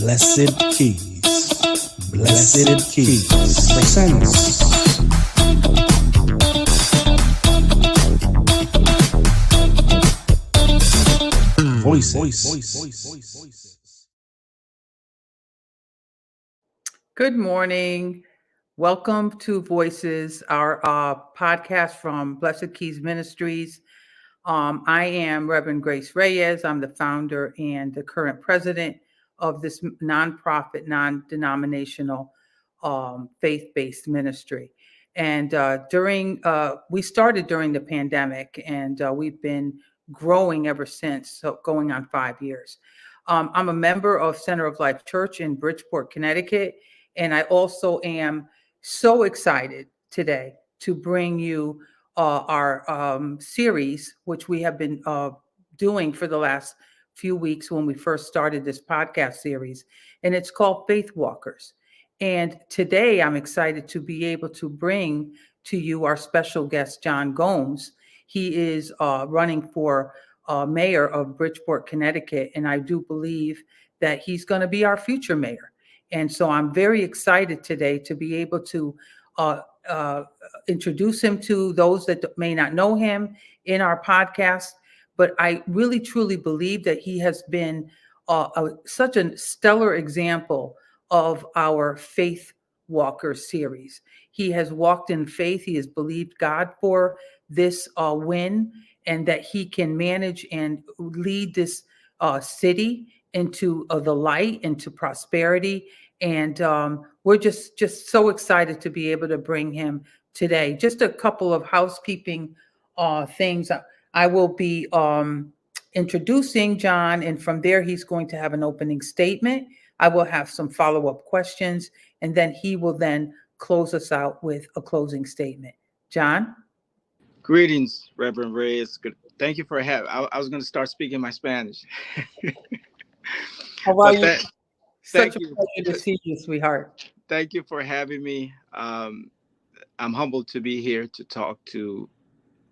Blessed Keys. Blessed Keys presents Voices. Good morning. Welcome to Voices, our podcast from Blessed Keys Ministries. I am Reverend Grace Reyes. I'm the founder and the current president of this nonprofit, non-denominational, faith-based ministry. And we started during the pandemic, and we've been growing ever since, so going on 5 years. I'm a member of Center of Life Church in Bridgeport, Connecticut, and I also am so excited today to bring you our series, which we have been doing for the last few weeks when we first started this podcast series. And it's called Faith Walkers. And today I'm excited to be able to bring to you our special guest, John Gomes. He is running for mayor of Bridgeport, Connecticut. And I do believe that he's going to be our future mayor. And so I'm very excited today to be able to introduce him to those that may not know him in our podcast. But I really, truly believe that he has been such a stellar example of our Faith Walker series. He has walked in faith. He has believed God for this win, and that he can manage and lead this city into the light, into prosperity. And we're just so excited to be able to bring him today. Just a couple of housekeeping things. I will be introducing John, and from there he's going to have an opening statement. I will have some follow-up questions, and then he will then close us out with a closing statement. John? Greetings, Reverend Reyes. Good. Thank you for having. I was going to start speaking my Spanish. How are you? Thank Such a you. pleasure to see you, sweetheart. Thank you for having me. I'm humbled to be here to talk to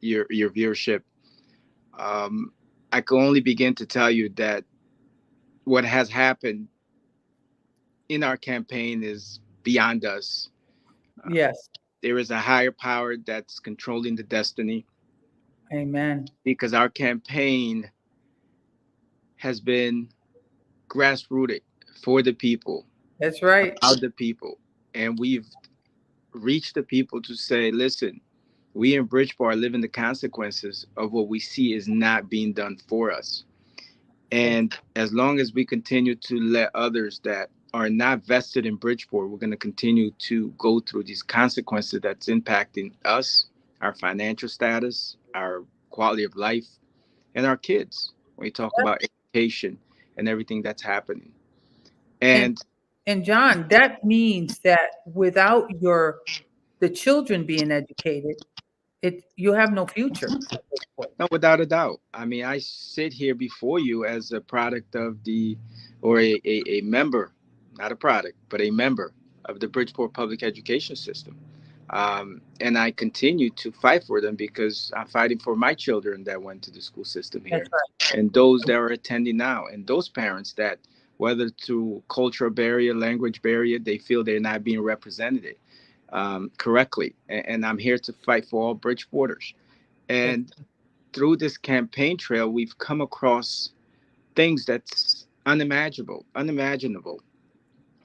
your viewership. I can only begin to tell you that what has happened in our campaign is beyond us. Yes. There is a higher power that's controlling the destiny. Amen. Because our campaign has been grassrooted for the people. That's right. About the people. And we've reached the people to say, listen, we in Bridgeport are living the consequences of what we see is not being done for us. And as long as we continue to let others that are not vested in Bridgeport, we're going to continue to go through these consequences that's impacting us, our financial status, our quality of life, and our kids. When we talk about education and everything that's happening. And John, that means that without the children being educated, you have no future. no, without a doubt. I mean, I sit here before you as a product of a member, not a product, but a member of the Bridgeport public education system. And I continue to fight for them because I'm fighting for my children that went to the school system here. Right. And those that are attending now, and those parents that, whether through cultural barrier, language barrier, they feel they're not being represented correctly. And I'm here to fight for all Bridgeporters. And through this campaign trail, we've come across things that's unimaginable.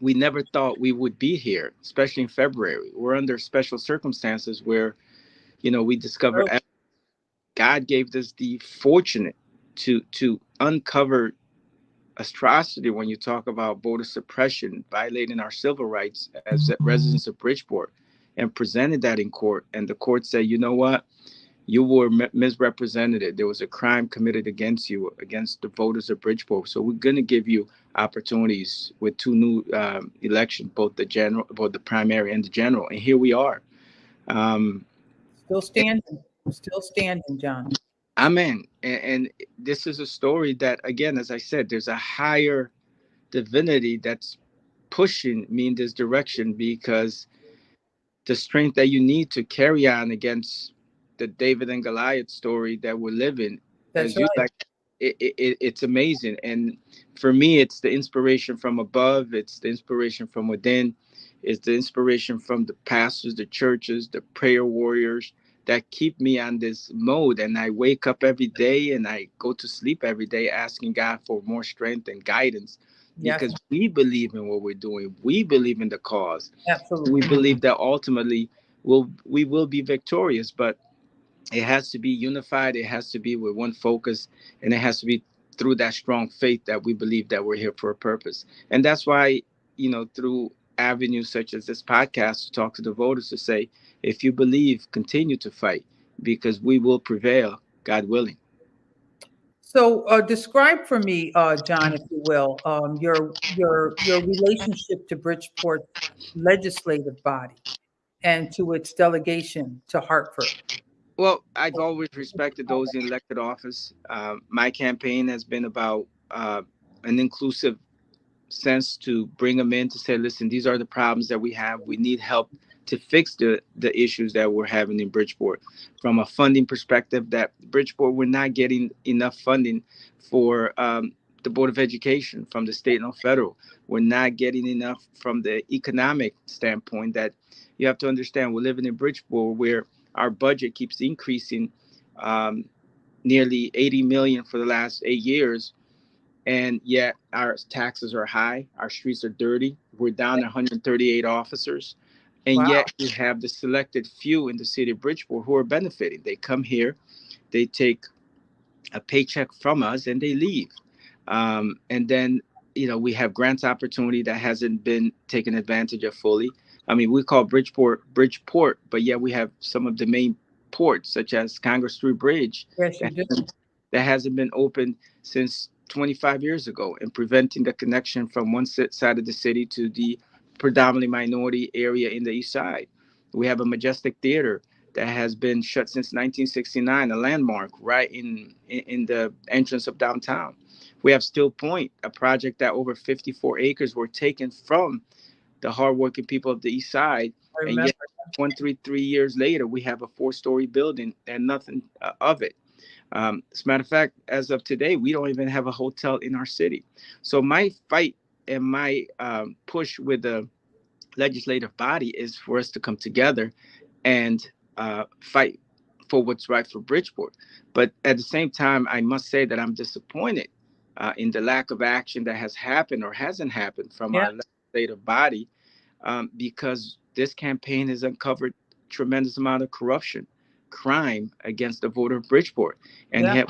We never thought we would be here, especially in February. We're under special circumstances where, we discover God gave us the fortunate to uncover atrocity when you talk about voter suppression, violating our civil rights as residents of Bridgeport, and presented that in court. And the court said, you know what? You were misrepresented. There was a crime committed against you, against the voters of Bridgeport. So we're going to give you opportunities with two new elections, both the primary and the general. And here we are. Still standing, John. Amen. And this is a story that, again, as I said, there's a higher divinity that's pushing me in this direction, because the strength that you need to carry on against the David and Goliath story that we're living, That's as you right. it's amazing. And for me, it's the inspiration from above, it's the inspiration from within, it's the inspiration from the pastors, the churches, the prayer warriors that keep me on this mode. And I wake up every day and I go to sleep every day asking God for more strength and guidance, Yes, because we believe in what we're doing, we believe in the cause, we absolutely. believe that ultimately we will be victorious. But it has to be unified, it has to be with one focus, and it has to be through that strong faith that we believe that we're here for a purpose. And that's why, through avenues such as this podcast, to talk to the voters, to say, if you believe, continue to fight, because we will prevail, God willing. So, describe for me, John, if you will, your relationship to Bridgeport's legislative body and to its delegation to Hartford. Well, I've always respected those in elected office. My campaign has been about an inclusive sense, to bring them in, to say, listen, these are the problems that we have. We need help to fix the issues that we're having in Bridgeport. From a funding perspective, that Bridgeport, we're not getting enough funding for the Board of Education from the state and federal. We're not getting enough from the economic standpoint. That you have to understand, we're living in Bridgeport where our budget keeps increasing, um, nearly 80 million for the last 8 years, and yet our taxes are high, our streets are dirty, we're down 138 officers, and Wow. yet we have the selected few in the city of Bridgeport who are benefiting. They come here, they take a paycheck from us, and they leave. And then, we have grants opportunity that hasn't been taken advantage of fully. I mean, we call Bridgeport, but yet we have some of the main ports, such as Congress Street Bridge, Yes, you that do. that hasn't been opened since 25 years ago, and preventing the connection from one side of the city to the predominantly minority area in the east side. We have a Majestic Theater that has been shut since 1969, a landmark right in the entrance of downtown. We have Still Point, a project that over 54 acres were taken from the hardworking people of the east side, I and yet remember. 23 years later, we have a four-story building and nothing of it. As a matter of fact, as of today, we don't even have a hotel in our city. So my fight and my push with the legislative body is for us to come together and fight for what's right for Bridgeport. But at the same time, I must say that I'm disappointed in the lack of action that has happened or hasn't happened from Yeah, our legislative body, because this campaign has uncovered tremendous amount of corruption, crime against the voter of Bridgeport, and yeah.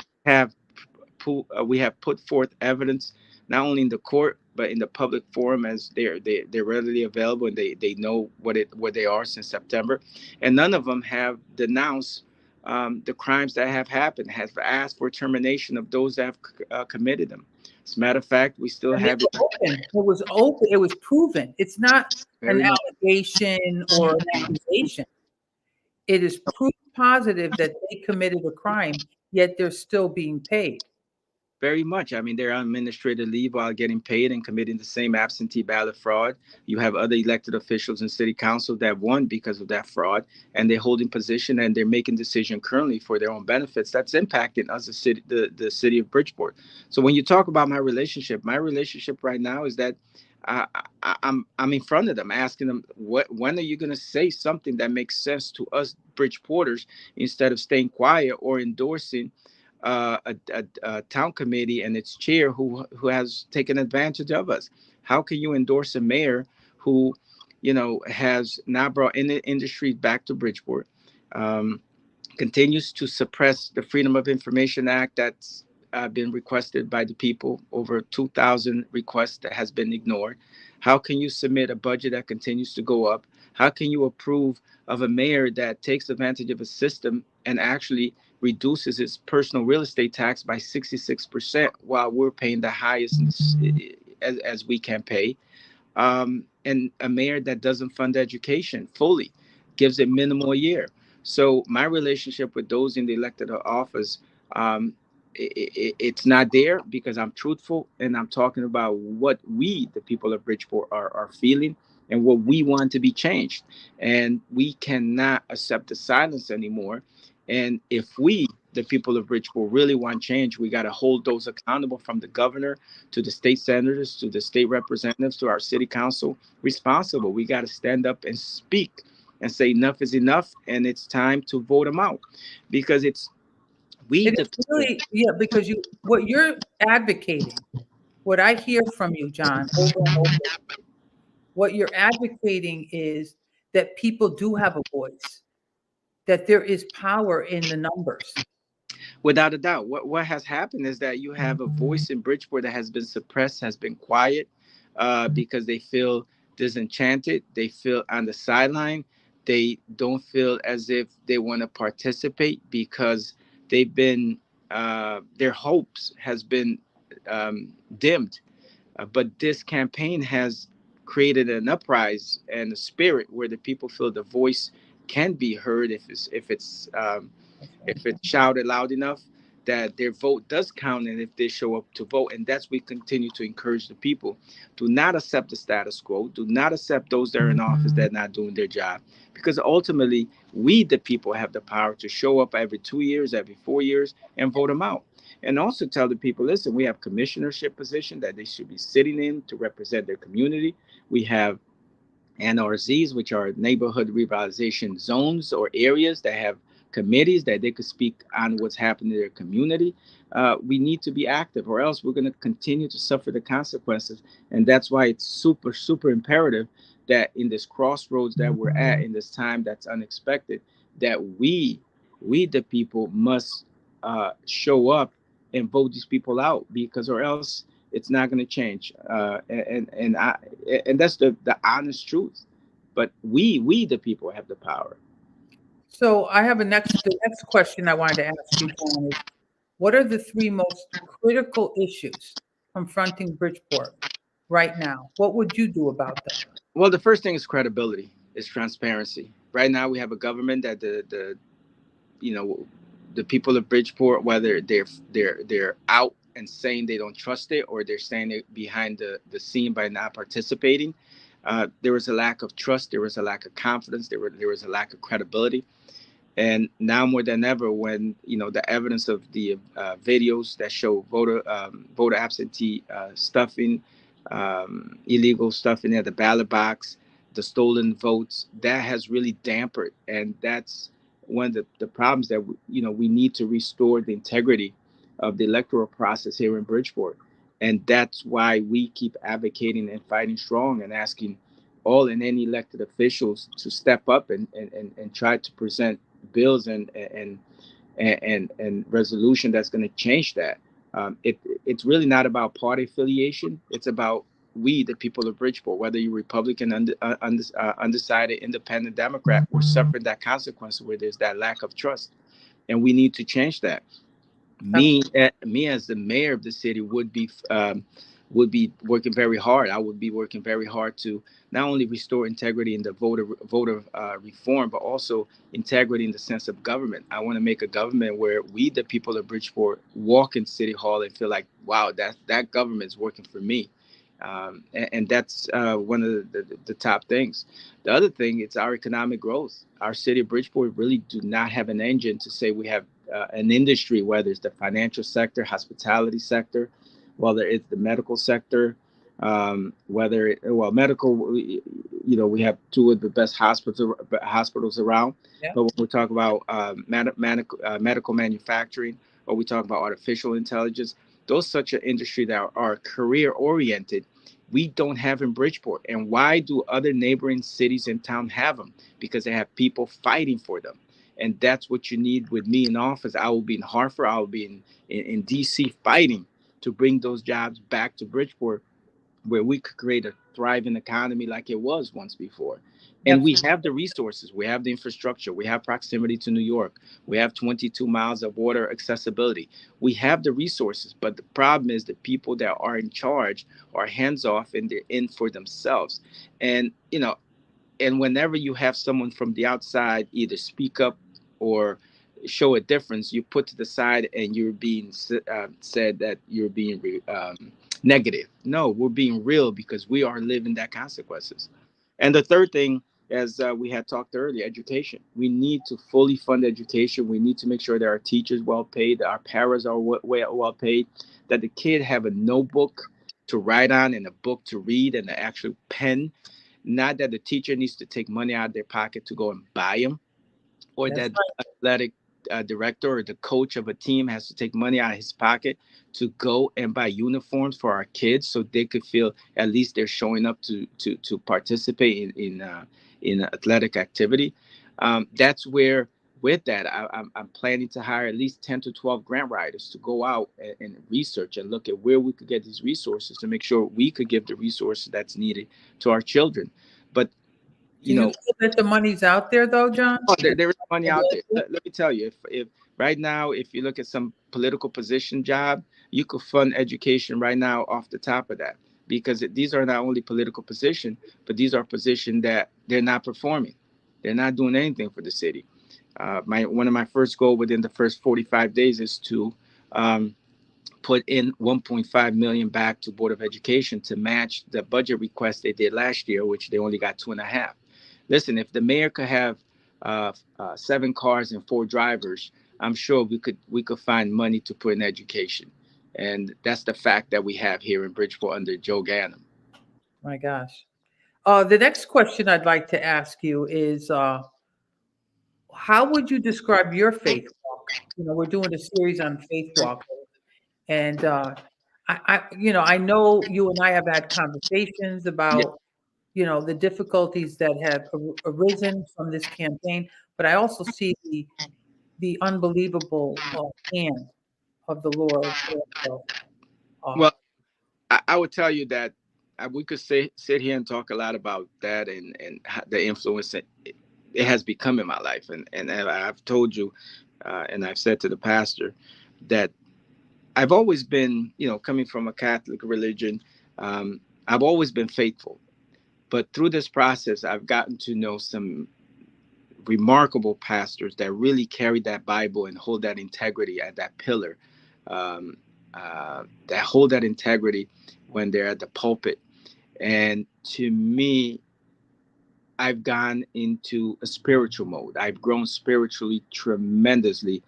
we have put forth evidence not only in the court but in the public forum, as they're readily available, and they know what they are since September, and none of them have denounced the crimes that have happened, have asked for termination of those that have committed them. As a matter of fact, we still And they have it were open. It was open. It was proven. It's not an very much. allegation or an accusation. It is proof positive that they committed a crime, yet they're still being paid. Very much. I mean, they're on administrative leave while getting paid and committing the same absentee ballot fraud. You have other elected officials in city council that won because of that fraud, and they're holding position and they're making decision currently for their own benefits. That's impacting us, the city of Bridgeport. So when you talk about my relationship right now is that I'm in front of them, asking them, when are you going to say something that makes sense to us Bridgeporters, instead of staying quiet or endorsing a town committee and its chair who has taken advantage of us. How can you endorse a mayor who, has now brought in the industry back to Bridgeport, um, continues to suppress the Freedom of Information Act that's been requested by the people, over 2,000 requests that has been ignored? How can you submit a budget that continues to go up? How can you approve of a mayor that takes advantage of a system and actually reduces his personal real estate tax by 66% while we're paying the highest as we can pay? And a mayor that doesn't fund education fully, gives it minimal a year. So my relationship with those in the elected office, it's not there, because I'm truthful and I'm talking about what we, the people of Bridgeport, are feeling and what we want to be changed. And we cannot accept the silence anymore. And if we the people of Bridgeport really want change, we got to hold those accountable, from the governor to the state senators to the state representatives to our city council responsible. We got to stand up and speak and say enough is enough, and it's time to vote them out, because it's we It the is people. really, yeah, because what you're advocating, what I hear from you, John, over and over, what you're advocating is that people do have a voice, that there is power in the numbers. Without a doubt, what has happened is that you have a voice in Bridgeport that has been suppressed, has been quiet, because they feel disenchanted, they feel on the sideline, they don't feel as if they want to participate, because they've been their hopes has been dimmed. But this campaign has created an uprise and a spirit where the people feel the voice can be heard That's right. if it's shouted loud enough, that their vote does count, and if they show up to vote. And that's we continue to encourage the people: do not accept the status quo, do not accept those that are in office that are not doing their job, because ultimately we the people have the power to show up every 2 years, every 4 years, and vote them out. And also tell the people, listen, we have commissionership position that they should be sitting in to represent their community. We have NRZs, which are neighborhood revitalization zones or areas that have committees that they could speak on what's happening in their community. We need to be active, or else we're going to continue to suffer the consequences. And that's why it's super, super imperative that in this crossroads that we're at, in this time that's unexpected, that we the people, must show up and vote these people out, because or else it's not going to change. And that's the honest truth. But we the people have the power. So I have the next question I wanted to ask you, John, is what are the three most critical issues confronting Bridgeport right now? What would you do about them? Well, the first thing is credibility, is transparency. Right now, we have a government that the you know the people of Bridgeport, whether they're out and saying they don't trust it, or they're saying it behind the scene by not participating. There was a lack of trust. There was a lack of confidence. There was a lack of credibility. And now more than ever, when the evidence of the videos that show voter absentee stuffing, illegal stuffing at the ballot box, the stolen votes, that has really dampened. And that's one of the problems, that we need to restore the integrity of the electoral process here in Bridgeport. And that's why we keep advocating and fighting strong, and asking all and any elected officials to step up and try to present bills and resolution that's going to change that. It's really not about party affiliation. It's about we, the people of Bridgeport, whether you're Republican, undecided, Independent, Democrat, we're suffering that consequence where there's that lack of trust, and we need to change that. Me as the mayor of the city would be working very hard. I would be working very hard to not only restore integrity in the voter reform, but also integrity in the sense of government. I want to make a government where we, the people of Bridgeport, walk in City Hall and feel like, wow, that government is working for me. And that's one of the top things. The other thing, it's our economic growth. Our city of Bridgeport really do not have an engine to say we have an industry, whether it's the financial sector, hospitality sector, whether it's the medical sector, medical, we have two of the best hospitals around. Yeah. But when we talk about medical manufacturing, or we talk about artificial intelligence, those such an industry that are career oriented, we don't have in Bridgeport. And why do other neighboring cities and towns have them? Because they have people fighting for them. And that's what you need with me in office. I will be in Hartford, I will be in DC, fighting to bring those jobs back to Bridgeport, where we could create a thriving economy like it was once before. And we have the resources, we have the infrastructure, we have proximity to New York, we have 22 miles of water accessibility, we have the resources. But the problem is the people that are in charge are hands off, and they're in for themselves. And and whenever you have someone from the outside either speak up or show a difference, you put to the side, and you're being said that you're being negative. No, we're being real, because we are living that consequences. And the third thing as we had talked earlier, education. We need to fully fund education. We need to make sure that our teachers well paid, that our parents are well paid, that the kid have a notebook to write on and a book to read and an actual pen. Not that the teacher needs to take money out of their pocket to go and buy them, or That's that the athletic director or the coach of a team has to take money out of his pocket to go and buy uniforms for our kids so they could feel at least they're showing up to participate in athletic activity. That's where with that I'm planning to hire at least 10 to 12 grant writers to go out and research and look at where we could get these resources to make sure we could give the resources that's needed to our children. But Do you you know, feel that the money's out there though, John? oh, there is money out there. Let me tell you, if right now, if you look at some political position job, you could fund education right now off the top of that, because these are not only political position, but these are positions that they're not performing. They're not doing anything for the city. My one of my first goal within the first 45 days is to um, put in 1.5 million back to Board of Education to match the budget request they did last year, which they only got 2.5. Listen, if the mayor could have 7 cars and 4 drivers, I'm sure we could find money to put in education, and that's the fact that we have here in Bridgeport under Joe Ganim. My gosh. The next question I'd like to ask you is, how would you describe your faith walk? You know, we're doing a series on faith walk, and I know you and I have had conversations Yeah. about, the difficulties that have arisen from this campaign, but I also see the unbelievable hand of the Lord. Also. Uh, Well, I would tell you that we could sit here and talk a lot about that and the influence it has become in my life. And I've told you, and I've said to the pastor that I've always been, coming from a Catholic religion, I've always been faithful. But through this process, I've gotten to know some remarkable pastors that really carry that Bible and hold that integrity at that pillar, um, that hold that integrity when they're at the pulpit. And to me, I've gone into a spiritual mode. I've grown spiritually tremendously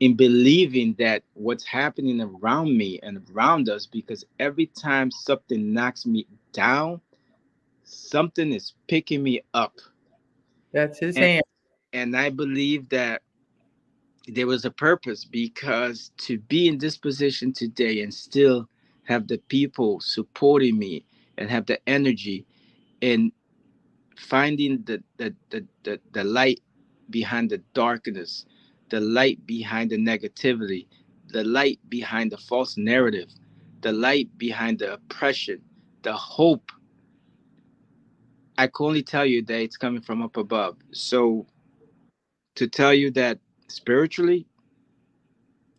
in believing that what's happening around me and around us, because every time something knocks me down, something is picking me up. that's his And hand. and I believe that there was a purpose, because to be in this position today and still have the people supporting me and have the energy and finding the light behind the darkness, the light behind the negativity, the light behind the false narrative, the light behind the oppression, the hope. I can only tell you that it's coming from up above. So to tell you that spiritually,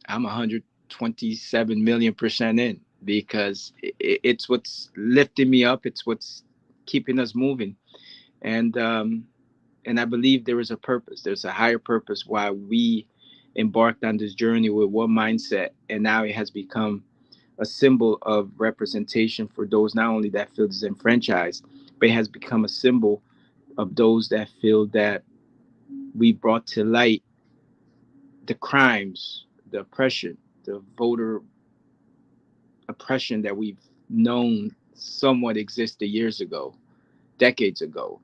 I'm 127 million% in, because it's what's lifting me up. It's what's keeping us moving. And I believe there is a purpose. There's a higher purpose why we embarked on this journey with one mindset, and now it has become a symbol of representation for those not only that feel disenfranchised, but it has become a symbol of those that feel that we brought to light the crimes, the oppression, the voter oppression that we've known somewhat existed years ago, decades ago,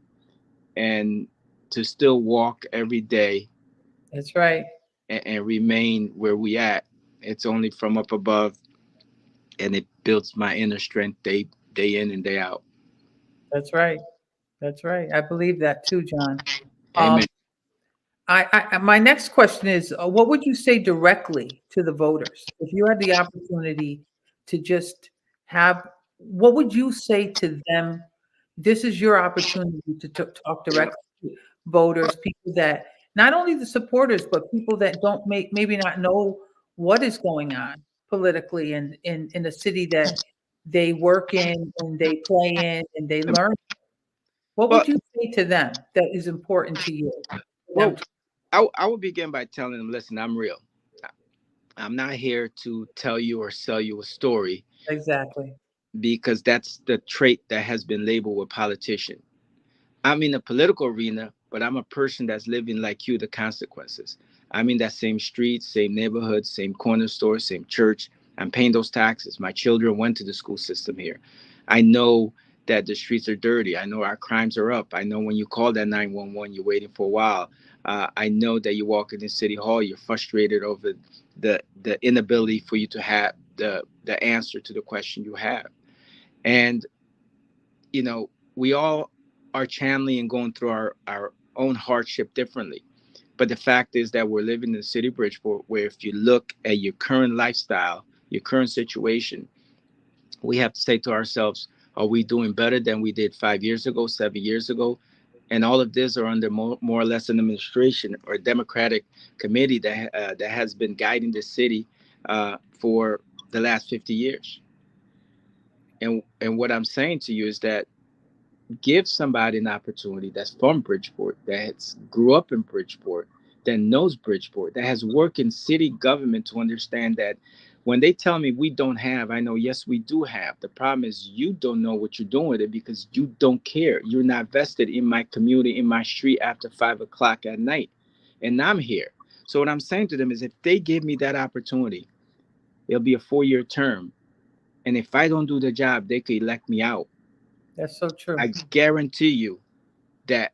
and to still walk every day That's right. and remain where we at. It's only from up above, and it builds my inner strength day in and day out. That's right. That's right. I believe that too, John. Um, Amen. my next question is, what would you say directly to the voters if you had the opportunity to just have? What would you say to them? This is your opportunity to talk directly to voters, people that not only the supporters, but people that don't maybe not know what is going on politically in the city that they work in and they play in and they learn. What Well, would you say to them that is important to you? For them well, to I would begin by telling them, listen, I'm real. I'm not here to tell you or sell you a story, exactly. because that's the trait that has been labeled with politician. I'm in a political arena, but I'm a person that's living like you, the consequences. I'm in that same street, same neighborhood, same corner store, same church. I'm paying those taxes. My children went to the school system here. I know that the streets are dirty. I know our crimes are up. I know when you call that 911, you're waiting for a while. I know that you walk into City Hall, you're frustrated over the inability for you to have the answer to the question you have. And we all are channeling and going through our own hardship differently. But the fact is that we're living in the city of Bridgeport, where if you look at your current lifestyle, your current situation, we have to say to ourselves, are we doing better than we did 5 years ago, 7 years ago? And all of this are under more or less an administration or a Democratic committee that has been guiding the city for the last 50 years. And what I'm saying to you is that give somebody an opportunity that's from Bridgeport, that grew up in Bridgeport, that knows Bridgeport, that has worked in city government to understand that when they tell me we don't have, I know, yes, we do have. The problem is you don't know what you're doing with it because you don't care. You're not vested in my community, in my street after 5 o'clock at night. And I'm here. So what I'm saying to them is if they give me that opportunity, it'll be a 4-year term. And if I don't do the job, they could elect me out. That's so true. I guarantee you that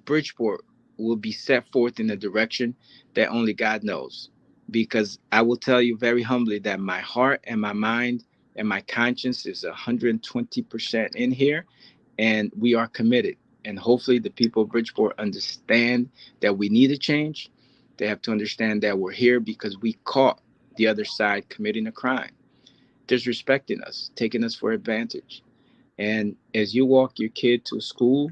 Bridgeport will be set forth in a direction that only God knows. Because I will tell you very humbly that my heart and my mind and my conscience is 120% in here, and we are committed. And hopefully, the people of Bridgeport understand that we need a change. They have to understand that we're here because we caught the other side committing a crime, disrespecting us, taking us for advantage. And as you walk your kid to school,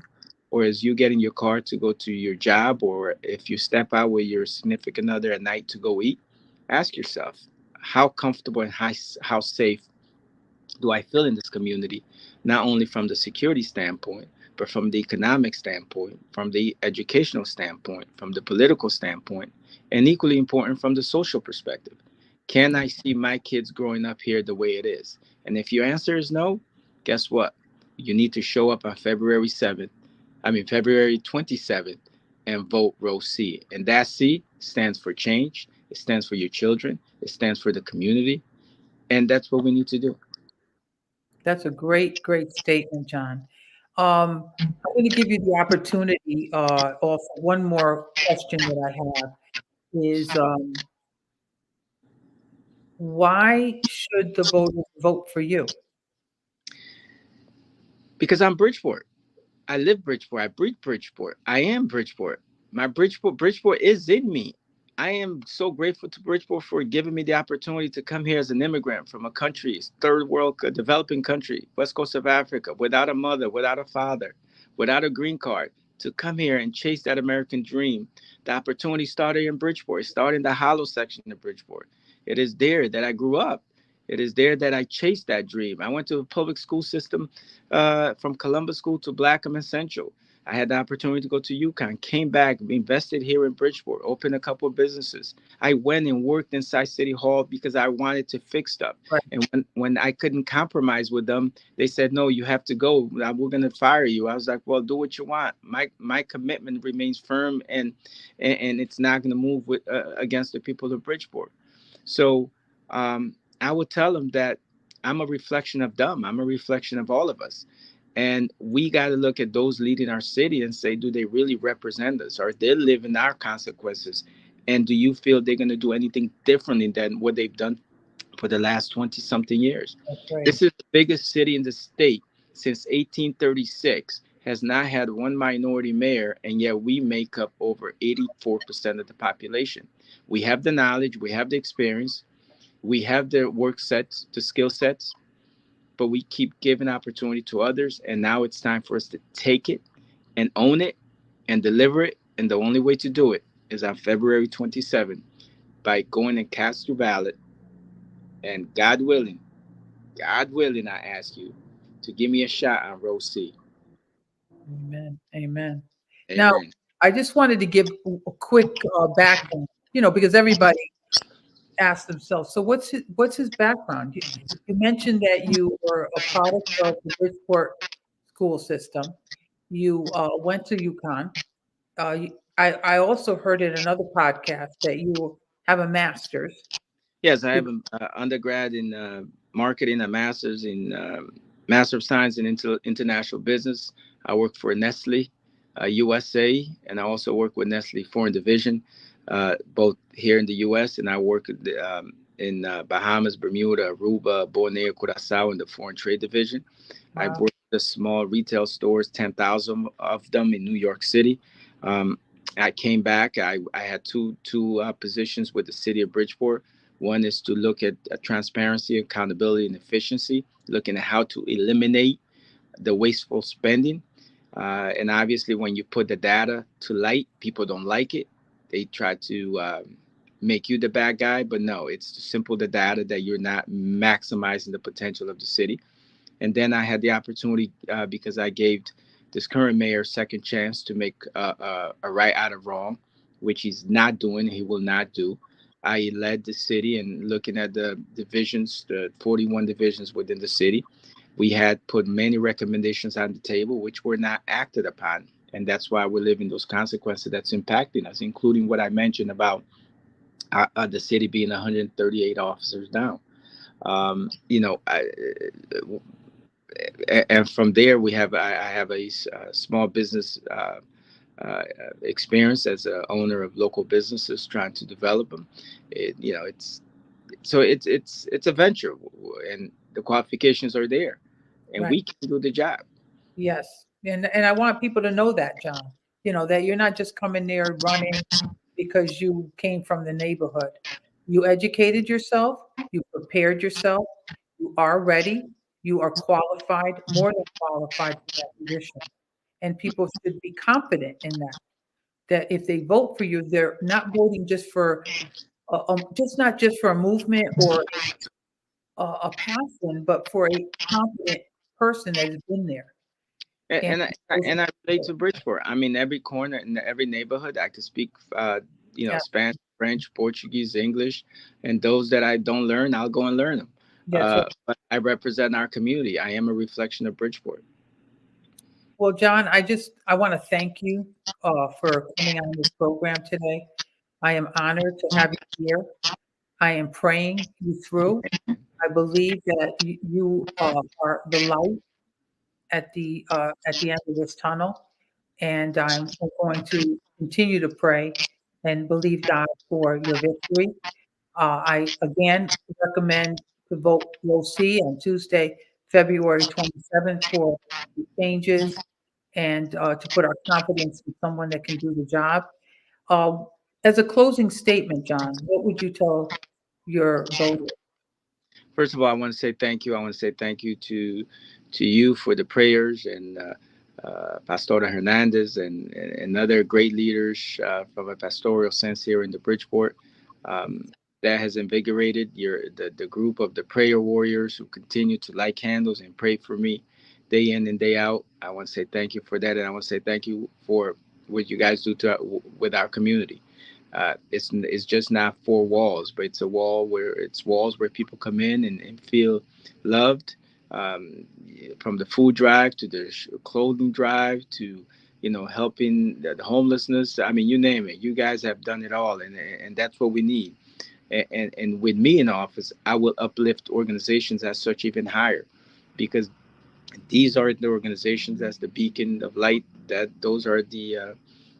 or as you get in your car to go to your job, or if you step out with your significant other at night to go eat, ask yourself, how comfortable and how safe do I feel in this community, not only from the security standpoint, but from the economic standpoint, from the educational standpoint, from the political standpoint, and equally important from the social perspective. Can I see my kids growing up here the way it is? And if your answer is no, guess what? You need to show up on February 27th, and vote row C. And that C stands for change. It stands for your children. It stands for the community. And that's what we need to do. That's a great, great statement, John. I'm going to give you the opportunity of one more question that I have is why should the voters vote for you? Because I'm Bridgeport. I live Bridgeport. I breathe Bridgeport. I am Bridgeport. My Bridgeport is in me. I am so grateful to Bridgeport for giving me the opportunity to come here as an immigrant from a country, third world, developing country, west coast of Africa, without a mother, without a father, without a green card, to come here and chase that American dream. The opportunity started in Bridgeport. It started in the hollow section of Bridgeport. It is there that I grew up. It is there that I chased that dream. I went to a public school system from Columbus School to Blackham and Central. I had the opportunity to go to UConn, came back, invested here in Bridgeport, opened a couple of businesses. I went and worked inside City Hall because I wanted to fix stuff. Right. And when I couldn't compromise with them, they said, no, you have to go. We're going to fire you. I was like, well, do what you want. My commitment remains firm, and it's not going to move against the people of Bridgeport. So I would tell them that I'm a reflection of them. I'm a reflection of all of us. And we got to look at those leading our city and say, do they really represent us? Are they living our consequences? And do you feel they're going to do anything differently than what they've done for the last 20 something years? That's right. This is the biggest city in the state since 1836, has not had one minority mayor, and yet we make up over 84% of the population. We have the knowledge, we have the experience, we have the work sets, the skill sets, but we keep giving opportunity to others. And now it's time for us to take it and own it and deliver it. And the only way to do it is on February 27th by going and cast your ballot. And God willing, I ask you to give me a shot on row C. Amen. Amen. Now, Amen. I just wanted to give a quick background, because everybody asks themselves, so what's his background? You mentioned that you were a product of the Bridgeport school system. You went to UConn. I also heard in another podcast that you have a master's. Yes, I have an undergrad in marketing, a master's in Master of Science in International Business. I work for Nestle USA, and I also work with Nestle Foreign Division, both here in the US, and I work in Bahamas, Bermuda, Aruba, Borneo, Curacao in the Foreign Trade Division. I Wow. worked at small retail stores, 10,000 of them in New York City. Um, I came back. I had two positions with the city of Bridgeport. One is to look at transparency, accountability, and efficiency, looking at how to eliminate the wasteful spending. And obviously, when you put the data to light, people don't like it. They try to make you the bad guy, but no, it's simple the data that you're not maximizing the potential of the city. And then I had the opportunity because I gave this current mayor a second chance to make a right out of wrong, which he's not doing. He will not do. I led the city and looking at the divisions, the 41 divisions within the city. We had put many recommendations on the table, which were not acted upon. And that's why we're living those consequences that's impacting us, including what I mentioned about the city being 138 officers down. You know, and from there we have I have a small business experience as a owner of local businesses trying to develop them. It's so it's a venture, and the qualifications are there, and Right. we can do the job. Yes. And I want people to know that, John, that you're not just coming there running because you came from the neighborhood. You educated yourself, you prepared yourself, you are ready, you are qualified, more than qualified for that position. And people should be confident in that if they vote for you, they're not voting just for just not just for a movement or a passion, but for a competent person that has been there. And, And and I and I relate to Bridgeport. I mean, every corner in every neighborhood, I could speak, yeah, Spanish, French, Portuguese, English, and those that I don't learn, I'll go and learn them. that's right. But I represent our community. I am a reflection of Bridgeport. Well, John, I want to thank you for coming on this program today. I am honored to have you here. I am praying you through. I believe that you are the light at the end of this tunnel, and I'm going to continue to pray and believe God for your victory. I again recommend to vote C on Tuesday, February 27th for the changes and to put our confidence in someone that can do the job. Uh, as a closing statement, John, what would you tell your voters? First of all, I want to say thank you. I want to say thank you to you for the prayers and Pastora Hernandez and other great leaders from a pastoral sense here in the Bridgeport. That has invigorated the group of the prayer warriors who continue to light candles and pray for me day in and day out. I want to say thank you for that, and I want to say thank you for what you guys do with our community. It's just not four walls, but it's walls where people come in and feel loved. Um, from the food drive to the clothing drive to helping the homelessness. I mean, you name it. You guys have done it all, and that's what we need. And with me in office, I will uplift organizations as such even higher, because these are the organizations as the beacon of light. That those are the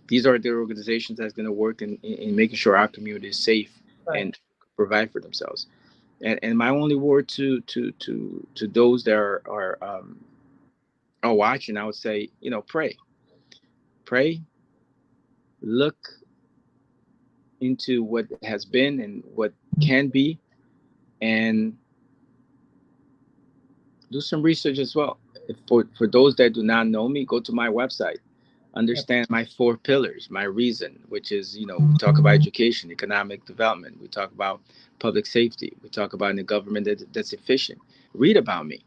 these are the organizations that's going to work in making sure our community is safe Right. and provide for themselves. And my only word to those that are watching, I would say, pray, look into what has been and what can be, and do some research as well. For those that do not know me, go to my website, Yep. understand my four pillars, my reason, which is, we talk about education, economic development, we talk about public safety, we talk about a government that's efficient. Read about me.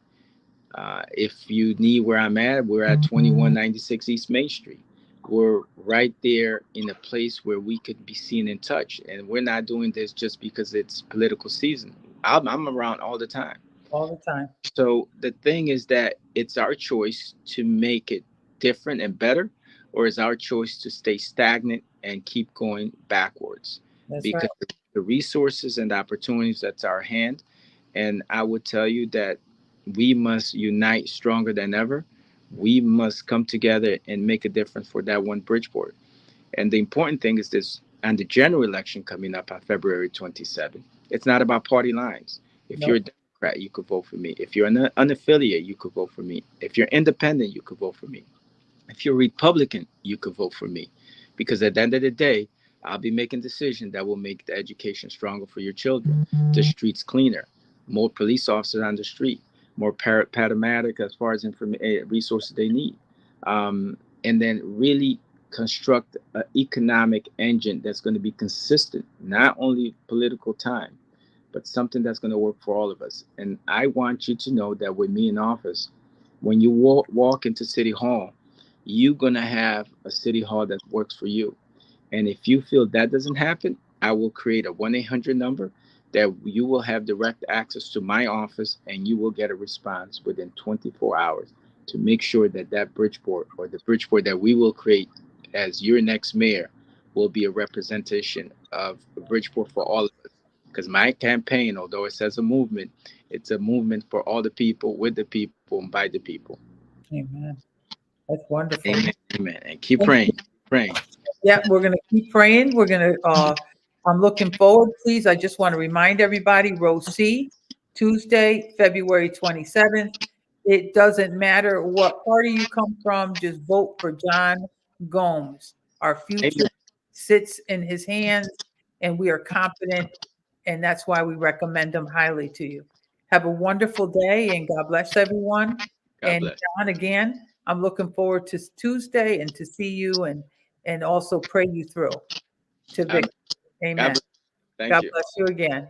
If you need where I'm at, we're at 2196 East Main Street. We're right there in a place where we could be seen and touched. And we're not doing this just because it's political season. I'm around all the time. All the time. So the thing is that it's our choice to make it different and better, or is our choice to stay stagnant and keep going backwards? That's right. Because the resources and the opportunities that's our hand, and I would tell you that we must unite stronger than ever. We must come together and make a difference for that one Bridgeport. And the important thing is this: and the general election coming up on February 27th, it's not about party lines. If you're a Nope. Democrat, you could vote for me. If you're an unaffiliate, you could vote for me. If you're independent, you could vote for me. If you're Republican, you could vote for me. Because at the end of the day, I'll be making decisions that will make the education stronger for your children, the streets cleaner, more police officers on the street, more paramedic as far as resources they need. And then really construct an economic engine that's going to be consistent, not only political time, but something that's going to work for all of us. And I want you to know that with me in office, when you walk into City Hall, you're going to have a City Hall that works for you. And if you feel that doesn't happen, I will create a 1-800 number that you will have direct access to my office, and you will get a response within 24 hours to make sure that that Bridgeport, or the Bridgeport that we will create as your next mayor, will be a representation of Bridgeport for all of us. Because my campaign, although it says a movement, it's a movement for all the people, with the people, and by the people. Amen. That's wonderful. Amen. Amen. And keep Thank you. praying. Yeah, we're going to keep praying. We're going to, I'm looking forward. Please, I just want to remind everybody, row C, Tuesday, February 27th. It doesn't matter what party you come from, just vote for John Gomes. Our future Amen. sits in his hands, and we are confident, and that's why we recommend him highly to you. Have a wonderful day, and God bless everyone. God And bless. John, again, I'm looking forward to Tuesday and to see you and also pray you through to victory. Amen. Thank God you. bless you again.